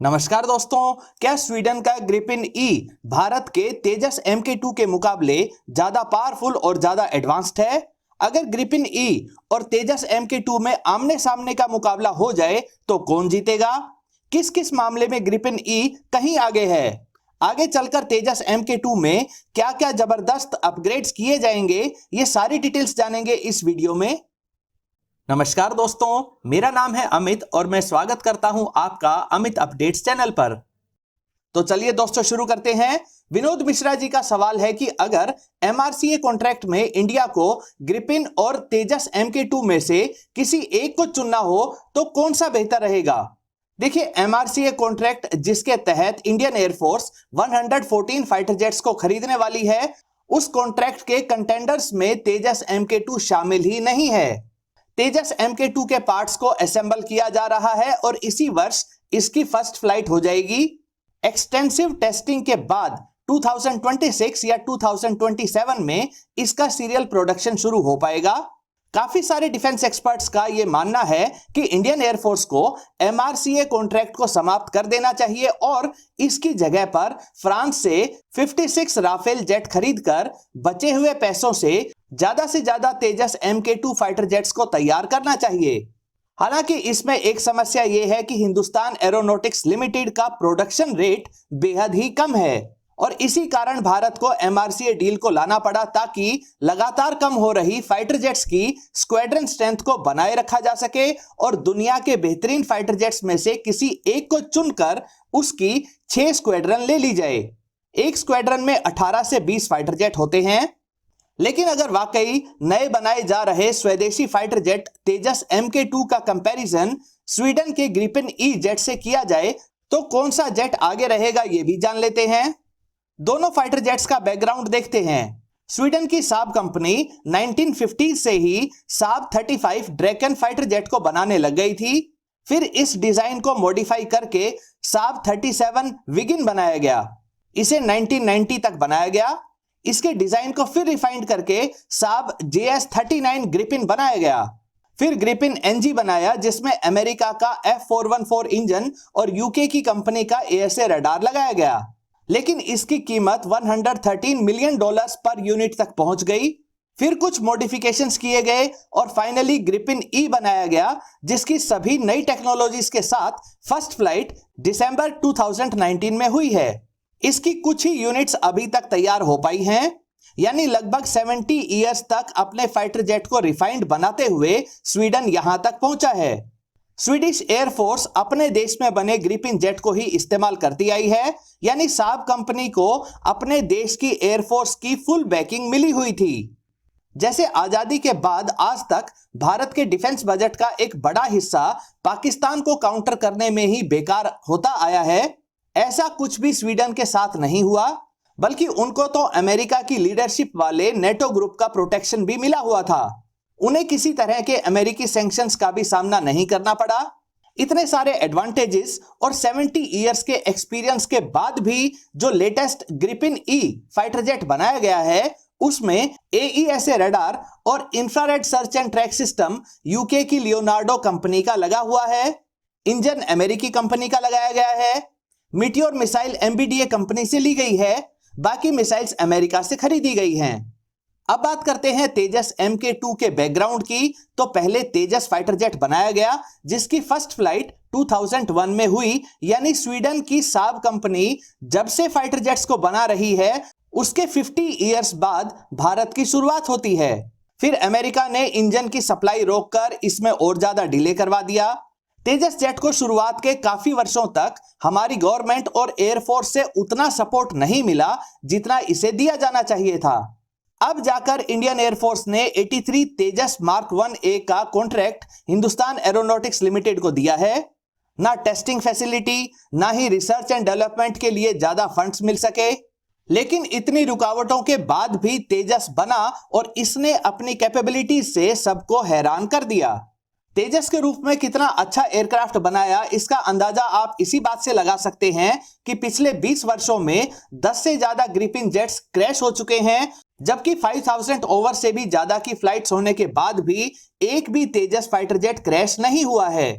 नमस्कार दोस्तों, क्या स्वीडन का ग्रिपिन ई भारत के तेजस MK2 के मुकाबले ज्यादा पावरफुल और ज्यादा एडवांस्ड है? अगर ग्रिपिन ई और तेजस MK2 में आमने सामने का मुकाबला हो जाए तो कौन जीतेगा? किस किस मामले में ग्रिपिन ई कहीं आगे है? आगे चलकर तेजस MK2 में क्या क्या जबरदस्त अपग्रेड्स किए जाएंगे, ये सारी डिटेल्स जानेंगे इस वीडियो में। नमस्कार दोस्तों, मेरा नाम है अमित और मैं स्वागत करता हूं आपका अमित अपडेट्स चैनल पर। तो चलिए दोस्तों शुरू करते हैं। विनोद मिश्रा जी का सवाल है कि अगर MRCA कॉन्ट्रैक्ट में इंडिया को ग्रिपिन और तेजस MK2 में से किसी एक को चुनना हो तो कौन सा बेहतर रहेगा? देखिए, MRCA कॉन्ट्रैक्ट जिसके तहत इंडियन एयरफोर्स 114 फाइटर जेट्स को खरीदने वाली है, उस कॉन्ट्रैक्ट के कंटेंडर्स में तेजस MK2 शामिल ही नहीं है। तेजस MK2 के पार्ट्स को असेंबल किया जा रहा है और इसी वर्ष इसकी फर्स्ट फ्लाइट हो जाएगी। एक्सटेंसिव टेस्टिंग के बाद 2026 या 2027 में इसका सीरियल प्रोडक्शन शुरू हो पाएगा। काफी सारे डिफेंस एक्सपर्ट्स का यह मानना है कि इंडियन एयरफोर्स को MRCA कॉन्ट्रैक्ट को समाप्त कर देना चाहिए और इसकी जगह पर फ्रांस से 56 राफेल जेट खरीदकर बचे हुए पैसों से ज्यादा तेजस MK2 फाइटर जेट्स को तैयार करना चाहिए। हालांकि इसमें एक समस्या यह है कि हिंदुस्तान एरोनॉटिक्स लिमिटेड का प्रोडक्शन रेट बेहद ही कम है और इसी कारण भारत को MRCA डील को लाना पड़ा ताकि लगातार कम हो रही फाइटर जेट्स की स्क्वाड्रन स्ट्रेंथ को बनाए रखा जा सके और दुनिया के बेहतरीन फाइटर जेट्स में से किसी एक को चुनकर उसकी 6 स्क्वाड्रन ले ली जाए। एक स्क्वाड्रन में 18 से 20 फाइटर जेट होते हैं। लेकिन अगर वाकई नए बनाए जा रहे स्वदेशी फाइटर जेट तेजस MK2 का कंपैरिजन स्वीडन के ग्रिपिन ई जेट से किया जाए तो कौन सा जेट आगे रहेगा, यह भी जान लेते हैं। दोनों फाइटर जेट्स का बैकग्राउंड देखते हैं। स्वीडन की साब कंपनी 1950 से ही साब 35 ड्रैकन फाइटर जेट को बनाने लग गई थी। फिर इस डिजाइन को मॉडिफाई करके साब 37 विगिन बनाया गया। इसे 1990 तक बनाया गया। इसके डिजाइन को फिर रिफाइंड करके साब JS39 ग्रिपिन बनाया गया। फिर ग्रिपिन NG बनाया जिसमें अमेरिका का F414 इंजन और यूके की कंपनी का ASA रडार लगाया गया, लेकिन इसकी कीमत $113 मिलियन पर यूनिट तक पहुंच गई। फिर कुछ मॉडिफिकेशंस किए गए और फाइनली ग्रिपिन ई बनाया गया जिसकी सभी नई टेक्नोलॉजीज के साथ फर्स्ट फ्लाइट दिसंबर 2019 में हुई है। इसकी कुछ ही यूनिट्स अभी तक तैयार हो पाई हैं, यानी लगभग 70 इयर्स तक अपने फाइटर जेट को रिफाइंड बनाते हुए स्वीडन यहां तक पहुंचा है। स्वीडिश एयरफोर्स अपने देश में बने ग्रिपिन जेट को ही इस्तेमाल करती आई है, यानी साब कंपनी को अपने देश की एयरफोर्स की फुल बैकिंग मिली हुई थी। जैसे आजादी के बाद आज तक भारत के डिफेंस बजट का एक बड़ा हिस्सा पाकिस्तान को काउंटर करने में ही बेकार होता आया है, ऐसा कुछ भी स्वीडन के साथ नहीं हुआ, बल्कि उनको तो अमेरिका की लीडरशिप वाले नेटो ग्रुप का प्रोटेक्शन भी मिला हुआ था। उन्हें किसी तरह के अमेरिकी सैंक्शंस का भी सामना नहीं करना पड़ा। इतने सारे एडवांटेजेस और 70 इयर्स के एक्सपीरियंस के बाद भी जो लेटेस्ट ग्रिपिन ई फाइटर जेट बनाया गया है उसमें AESA रडार और infrared search and track system UK की लियोनार्डो कंपनी का लगा हुआ है। इंजन अमेरिकी कंपनी का लगाया गया है। मीटियोर मिसाइल MBDA कंपनी से ली गई है, बाकी मिसाइल्स अमेरिका से खरीदी गई हैं। अब बात करते हैं तेजस MK2 के बैकग्राउंड की। तो पहले तेजस फाइटर जेट बनाया गया जिसकी फर्स्ट फ्लाइट 2001 में हुई, यानी स्वीडन की साब कंपनी जब से फाइटर जेट्स को बना रही है उसके 50 इयर्स बाद भारत की शुरुआत होती है। फिर अमेरिका ने इंजन की सप्लाई रोककर इसमें और ज्यादा डिले करवा दिया। तेजस जेट को शुरुआत के काफी वर्षों तक हमारी गवर्नमेंट और एयरफोर्स से उतना सपोर्ट नहीं मिला जितना इसे दिया जाना चाहिए था। अब जाकर इंडियन एयरफोर्स ने 83 तेजस मार्क 1A का कॉन्ट्रैक्ट हिंदुस्तान एरोनॉटिक्स लिमिटेड को दिया है। ना टेस्टिंग फैसिलिटी, ना ही रिसर्च एंड डेवलपमेंट के लिए ज्यादा फंड्स मिल सके, लेकिन इतनी रुकावटों के बाद भी तेजस बना और इसने अपनी कैपेबिलिटीज से सबको हैरान कर दिया। तेजस के रूप में कितना अच्छा एयरक्राफ्ट बनाया इसका अंदाजा आप इसी बात से लगा सकते हैं कि पिछले 20 वर्षों में 10 से ज्यादा ग्रिपिन जेट्स क्रैश हो चुके हैं, जबकि 5000 ओवर से भी ज्यादा की फ्लाइट्स होने के बाद भी एक भी तेजस फाइटर जेट क्रैश नहीं हुआ है।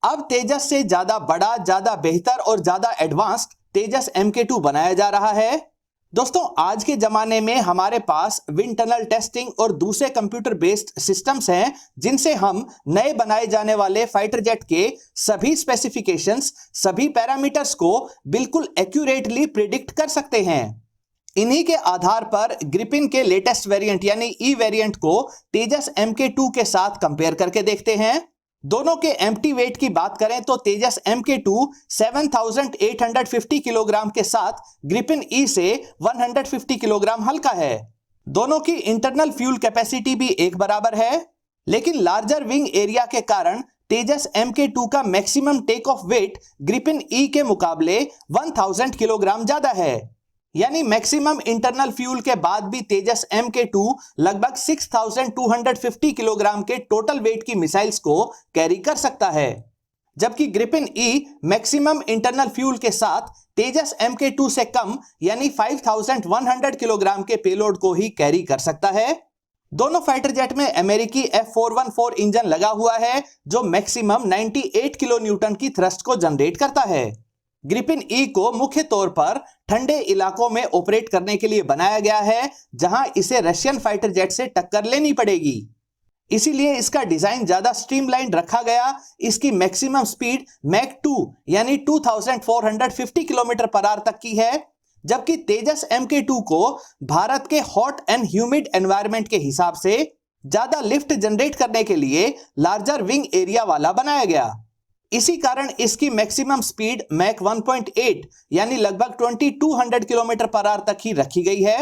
अब तेजस से ज्यादा बड़ा, ज्यादा बेहतर और ज्यादा एडवांस्ड तेजस MK2 बनाया जा रहा है। दोस्तों, आज के जमाने में हमारे पास विंड टनल टेस्टिंग और दूसरे कंप्यूटर बेस्ड सिस्टम्स हैं जिनसे हम नए बनाए जाने वाले फाइटर जेट के सभी स्पेसिफिकेशंस, सभी पैरामीटर्स को बिल्कुल एक्यूरेटली प्रिडिक्ट कर सकते हैं। इन्हीं के आधार पर ग्रिपिन के लेटेस्ट वेरिएंट यानी ई वेरिएंट को तेजस MK2 के साथ कंपेयर करके देखते हैं। दोनों के एम्प्टी वेट की बात करें तो तेजस MK2 7,850 किलोग्राम के साथ ग्रिपिन ई से 150 किलोग्राम हल्का है। दोनों की इंटरनल फ्यूल कैपेसिटी भी एक बराबर है, लेकिन लार्जर विंग एरिया के कारण तेजस MK2 का मैक्सिमम टेक ऑफ वेट ग्रिपिन ई के मुकाबले 1000 किलोग्राम ज्यादा है। यानी मैक्सिमम इंटरनल फ्यूल के बाद भी तेजस MK2 लगभग 6,250 किलोग्राम के टोटल वेट की मिसाइल्स को कैरी कर सकता है, जबकि ग्रिपिन ई मैक्सिमम इंटरनल फ्यूल के साथ तेजस MK2 से कम यानी 5,100 किलोग्राम के पेलोड को ही कैरी कर सकता है। दोनों फाइटर जेट में अमेरिकी F414 इंजन लगा हुआ है जो मैक्सिमम 98 किलो न्यूटन की थ्रस्ट को जनरेट करता है। ग्रिपिन ई को मुख्य तौर पर ठंडे इलाकों में ऑपरेट करने के लिए बनाया गया है, जहां इसे रशियन फाइटर जेट से टक्कर लेनी पड़ेगी। इसीलिए इसका डिजाइन ज्यादा स्ट्रीमलाइन रखा गया। इसकी मैक्सिमम स्पीड मैक 2 यानी 2450 किलोमीटर पर आवर तक की है, जबकि तेजस MK2 को भारत के हॉट एंड ह्यूमिड एनवायरनमेंट के हिसाब से ज्यादा लिफ्ट जनरेट करने के लिए लार्जर विंग एरिया वाला बनाया गया। इसी कारण इसकी मैक्सिमम स्पीड मैक 1.8 यानी लगभग 2200 किलोमीटर पर आवर तक ही रखी गई है।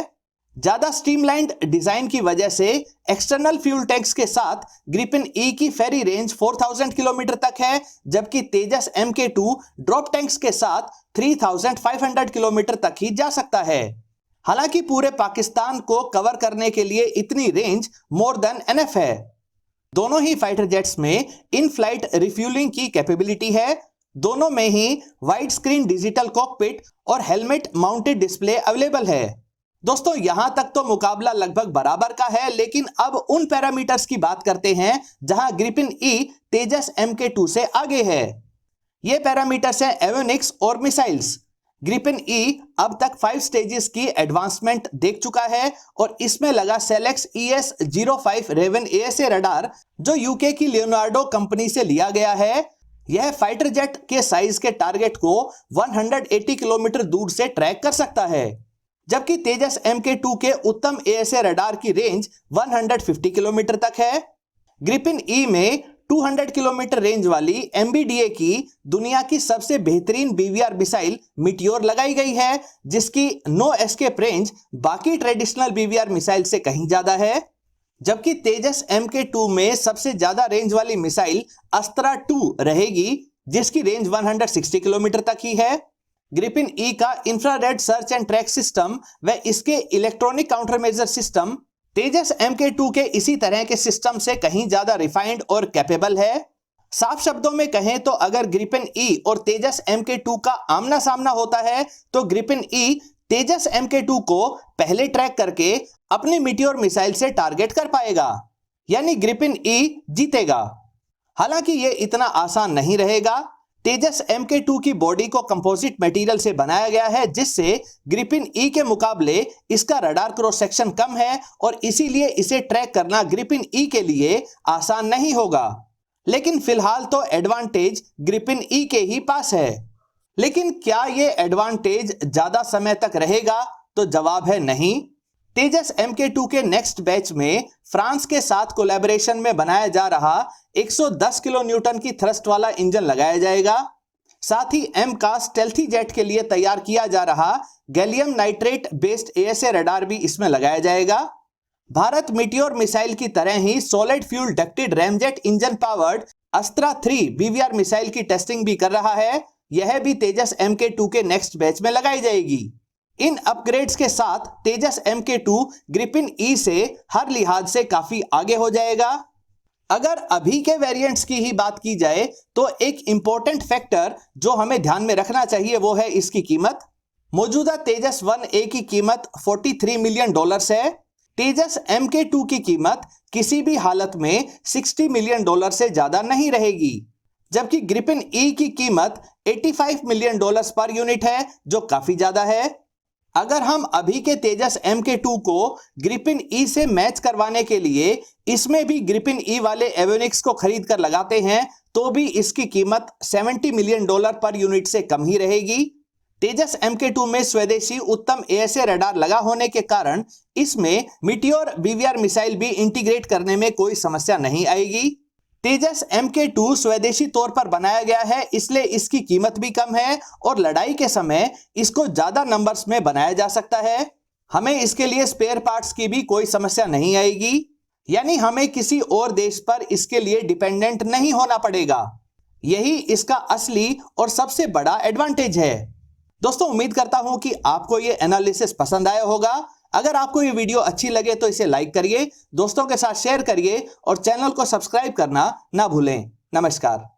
ज्यादा स्ट्रीमलाइंड डिजाइन की वजह से एक्सटर्नल फ्यूल टैंक्स के साथ ग्रिपिन ई की फेरी रेंज 4000 किलोमीटर तक है, जबकि तेजस MK2 ड्रॉप टैंक्स के साथ 3500 किलोमीटर तक ही जा सकता है। हालांकि पूरे पाकिस्तान को कवर करने के लिए इतनी रेंज मोर देन एनफ है। दोनों ही फाइटर जेट्स में इन फ्लाइट रिफ्यूलिंग की कैपेबिलिटी है। दोनों में ही वाइड स्क्रीन डिजिटल कॉकपिट और हेलमेट माउंटेड डिस्प्ले अवेलेबल है। दोस्तों, यहां तक तो मुकाबला लगभग बराबर का है, लेकिन अब उन पैरामीटर्स की बात करते हैं जहां ग्रिपिन ई तेजस MK2 से आगे है। ये पैरामीटर्स हैं एवियोनिक्स और मिसाइल्स। ग्रिपिन ई अब तक 5 स्टेजेस की एडवांसमेंट देख चुका है और इसमें लगा सेलेक्स ES-05 रेवन ASA रडार जो यूके की लियोनार्डो कंपनी से लिया गया है। यह फाइटर जेट के साइज के टारगेट को 180 किलोमीटर दूर से ट्रैक कर सकता है, जबकि तेजस MK2 के उत्तम ASA रडार की रेंज 150 किलोमीटर तक है। ग्रिपिन ई में 200 किलोमीटर रेंज वाली MBDA की दुनिया की सबसे बेहतरीन BVR मिसाइल मिटियोर लगाई गई है, जिसकी नो एस्केप रेंज बाकी ट्रेडिशनल BVR मिसाइल से कहीं ज्यादा है। जबकि तेजस MK2 में सबसे ज्यादा रेंज वाली मिसाइल अस्त्रा 2 रहेगी, जिसकी रेंज 160 किलोमीटर तक ही है। ग्रिपिन ई का infrared search and track system व इसके इलेक्ट्रॉनिक काउंटरमेजर सिस्टम तेजस MK2 के इसी तरह के सिस्टम से कहीं ज्यादा रिफाइंड और कैपेबल है। साफ शब्दों में कहें तो अगर ग्रिपिन ई और तेजस MK2 का आमना सामना होता है तो ग्रिपिन ई तेजस MK2 को पहले ट्रैक करके अपनी मिटियोर मिसाइल से टारगेट कर पाएगा, यानी ग्रिपिन ई जीतेगा। हालांकि यह इतना आसान नहीं रहेगा। तेजस MK2 की बॉडी को कंपोजिट मटेरियल से बनाया गया है, जिससे ग्रिपिन ई के मुकाबले इसका रडार क्रॉस सेक्शन कम है और इसीलिए इसे ट्रैक करना ग्रिपिन ई के लिए आसान नहीं होगा। लेकिन फिलहाल तो एडवांटेज ग्रिपिन ई के ही पास है। लेकिन क्या यह एडवांटेज ज्यादा समय तक रहेगा? तो जवाब है नहीं। तेजस MK2 के नेक्स्ट बैच में फ्रांस के साथ कोलैबोरेशन में बनाया जा रहा 110 किलो न्यूटन की थ्रस्ट वाला इंजन लगाया जाएगा। साथ ही MCAS स्टेल्थी जेट के लिए तैयार किया जा रहा gallium nitrate based ASA radar भी इसमें लगाया जाएगा। भारत मिटियोर मिसाइल की तरह ही solid fuel ducted ramjet engine powered Astra 3 BVR missile की टेस्टिंग भी कर रहा है। यह भी तेजस MK2 के नेक्स्ट बैच में लगाई जाएगी। इन अपग्रेड्स के साथ तेजस MK2 ग्रिपिन ई से हर लिहाज से काफी आगे हो जाएगा। अगर अभी के वेरिएंट्स की ही बात की जाए तो एक इंपॉर्टेंट फैक्टर जो हमें ध्यान में रखना चाहिए वो है इसकी कीमत। मौजूदा तेजस 1A की कीमत $43 मिलियन है। तेजस MK2 की कीमत किसी भी हालत में $60 मिलियन से ज्यादा नहीं रहेगी। जबकि ग्रिपिन ई की कीमत $85 मिलियन पर यूनिट है, जो काफी ज्यादा है। अगर हम अभी के तेजस MK2 को ग्रिपिन ई से मैच करवाने के लिए इसमें भी ग्रिपिन ई वाले एवियोनिक्स को खरीद कर लगाते हैं तो भी इसकी कीमत $70 मिलियन पर यूनिट से कम ही रहेगी। तेजस MK2 में स्वदेशी उत्तम AESA रडार लगा होने के कारण इसमें मीटियोर BVR मिसाइल भी इंटीग्रेट करने में कोई समस्या नहीं आएगी। तेजस MK2 स्वदेशी तौर पर बनाया गया है, इसलिए इसकी कीमत भी कम है और लड़ाई के समय इसको ज्यादा नंबर्स में बनाया जा सकता है। हमें इसके लिए स्पेयर पार्ट्स की भी कोई समस्या नहीं आएगी, यानी हमें किसी और देश पर इसके लिए डिपेंडेंट नहीं होना पड़ेगा। यही इसका असली और सबसे बड़ा एडवांटेज है। दोस्तों, उम्मीद करता हूं कि आपको ये एनालिसिस पसंद आया होगा। अगर आपको ये वीडियो अच्छी लगे तो इसे लाइक करिए, दोस्तों के साथ शेयर करिए और चैनल को सब्सक्राइब करना ना भूलें। नमस्कार।